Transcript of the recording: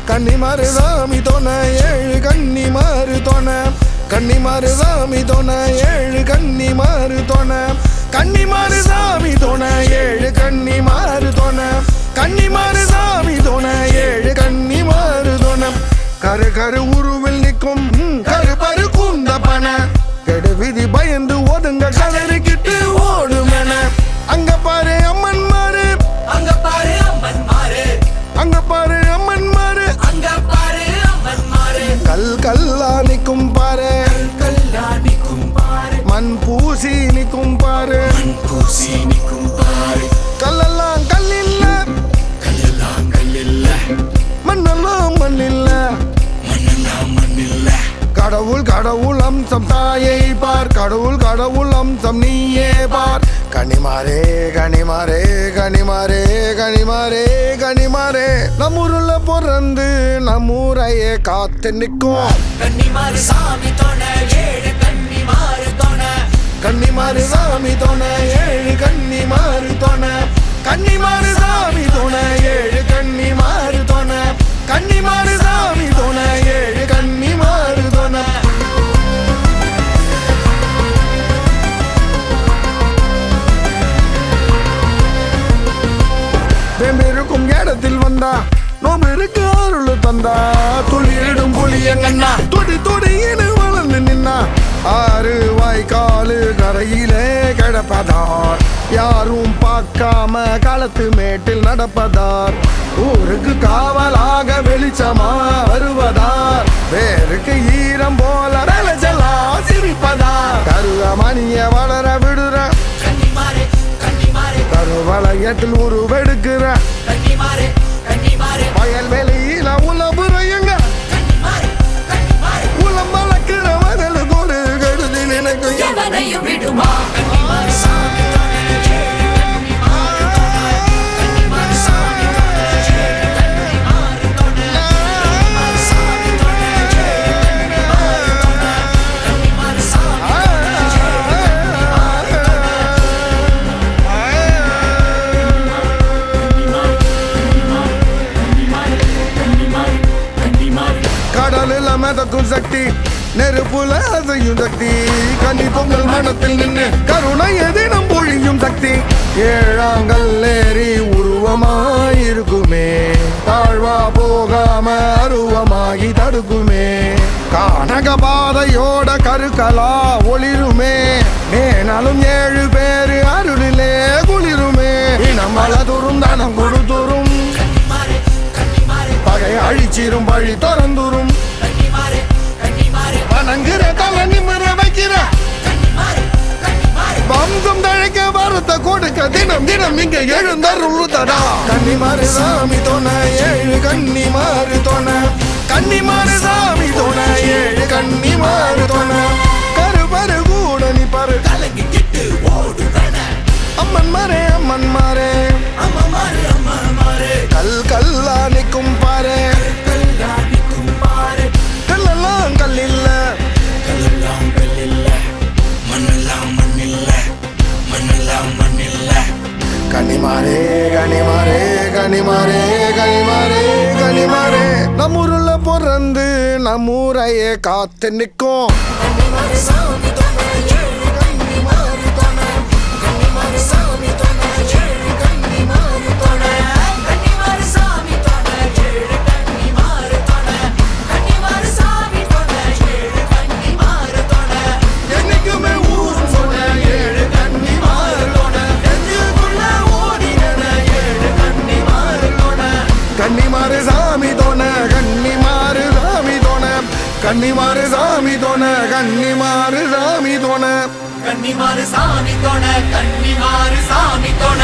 கன்னிமாறு சாமி தோண ஏழு கன்னிமாறு தோண கன்னிமாறு சாமி தோண ஏழு கன்னிமாறு தோண கன்னிமாறு சாமி தோண ஏழு கன்னிமாறு தோண கன்னிமாறு சாமி தோண ஏழு கன்னிமாறு தோண கரு கரு உருவில் நிற்கும் கரு பரு கூந்த பன கெடு விதி பயந்து ஒதுங்க கலருக்கிட்டு ஓடுமென அங்க பாரு அம்மன் மாறு அங்க பாரு அம்மன் மாறு அங்க பாரு அம்மன் மாறு அங்க பாரு அம்மன் மாறு கல் கல்லா நிற்கும் பாரு கல்லா நிக்கும் பாரு மண் பூசி நிற்கும் பாரு மண் பூசி நிக்கும் பாரு கல்லெல்லாம் கல்லில்ல கல்லெல்லாம் கல்லில்ல மண்ணெல்லாம் மண்ணில்ல மண்ணெல்லாம் மண்ணில்ல கடவுள் கடவுள் அம்சம் தாயை பார் கடவுள் கடவுள் அம்சம் நீயே பார் கனிமாரே கனிமாரே கனிமாரே கனிமாரே கனிமாரே நம்மூருல பிறந்து நம்மூரையே காத்து நிற்கும் கன்னிமாறு சாமி தோண ஏழு கன்னிமாறு தோண கன்னிமாறு சாமி தோண ஏழு கன்னிமாறு தோண கன்னிமாறு சாமி தோண ஏழு கன்னிமாறு தோண கன்னிமாறு சாமி தோண ஏழு கன்னிமாறு தோண வெம்பிருக்கும் இடத்தில் வந்தா நோம்பிருக்கு அருள் தந்தா துளியிடும் புளியங்கண்ணா துடி துடியின்னு வளர்ந்து நின்னா ஆறு வாய்க்காலு கரையிலே கிடப்பதார் யாரும் பார்க்காம களத்து மேட்டில் நடப்பதார் ஊருக்கு காவலாக வெளிச்சமா வருவதார் வேருக்கு ஈரம் போல விளைச்சலா சிரிப்பதார் கருவமணிய வளர விடுற கன்னிமாறு கன்னிமாறு கருவளையத்தில் உருவெடுக்கிற கன்னிமாறு கன்னிமாறு வயல் வெளியில உலபுறையுங்க கன்னிமாறு கன்னிமாறு உலம் வளர்க்கிற மதல் கொடு கெடுதி நினைக்கும் எவனையும் விடுமா கன்னிமாறு சாமி தோண ஏழு கன்னிமாறு தோண கன்னிமாறு சாமி தோண ஏழு கன்னிமாறு தோண கன்னிமாறு சாமி தோண ஏழு கன்னிமாறு தோண கன்னிமாறு சாமி கடலில் மதக்கும் சக்தி நெருப்புல அசையும் சக்தி கன்னி பொங்கல் மனத்தில் நின்று கருணை எதினம் பொழியும் சக்தி ஏழாங்கல் ஏறி உருவமாயிருக்குமே தாழ்வா போகாம அருவமாகி தடுக்குமே கானக பாதையோட கருக்கலா ஒளிருமே மேனாலும் ஏழு பேரு அருளிலே குளிருமே இனம் வளதுரும் தனம் கொடுத்துரும் கன்னிமாறு கன்னிமாறு பகை அழிச்சிரும் பழி திறந்துரும் கன்னிமாறு கன்னிமாறு வணங்குற தலை நிமிர வைக்கிற கன்னிமாறு கன்னிமாறு வம்சம் தழைக்க வரத்த கொடுக்க தினம் தினம் இங்க எழுந்தருளுதடா கன்னிமாறு சாமி தோண ஏழு கன்னிமாறு தோண கன்னிமாறு சாமி தோண ஏழு கன்னிமாறு தோண கருபரு கூட நீ பாரு கலங்கிக்கிட்டு ஓடுவன அம்மன் மாறே அம்மன் மாறே அம்மா மாறு அம்மா மாறு கல் கல்லா நிற்கும் பாரு கல்லா நிக்கும் பாரு கல்லெல்லாம் கல்லில்ல கல்லெல்லாம் கல்லில்ல மண்ணெல்லாம் மண்ணில்ல மண்ணெல்லாம் மண்ணில்ல கனிமாரே கனிமாரே கனிமாரே கனிமாரே கனிமாரே நம்மூருல பிறந்து நம்மூரையே காத்து நிற்கும் கன்னிமாறு சாமி தோண ஏழு கன்னிமாறு தோண கன்னிமாறு சாமி தோண ஏழு கன்னிமாறு தோண கன்னிமாறு சாமி தோண ஏழு கன்னிமாறு தோண கன்னிமாறு சாமி தோண ஏழு கன்னிமாறு தோண என்னைக்குமே ஊர் சொன்ன ஏழு கன்னிமாறு தோண நெஞ்சுக்குள்ள ஓடின ஏழு கன்னிமாறு தோண கன்னிமாறு சாமி தோண கன்னிமாறு சாமி தோண கன்னிமாறு சாமி தோண கன்னிமாறு சாமி தோண கன்னிமாறு சாமி தோண கன்னிமாறு சாமி தோண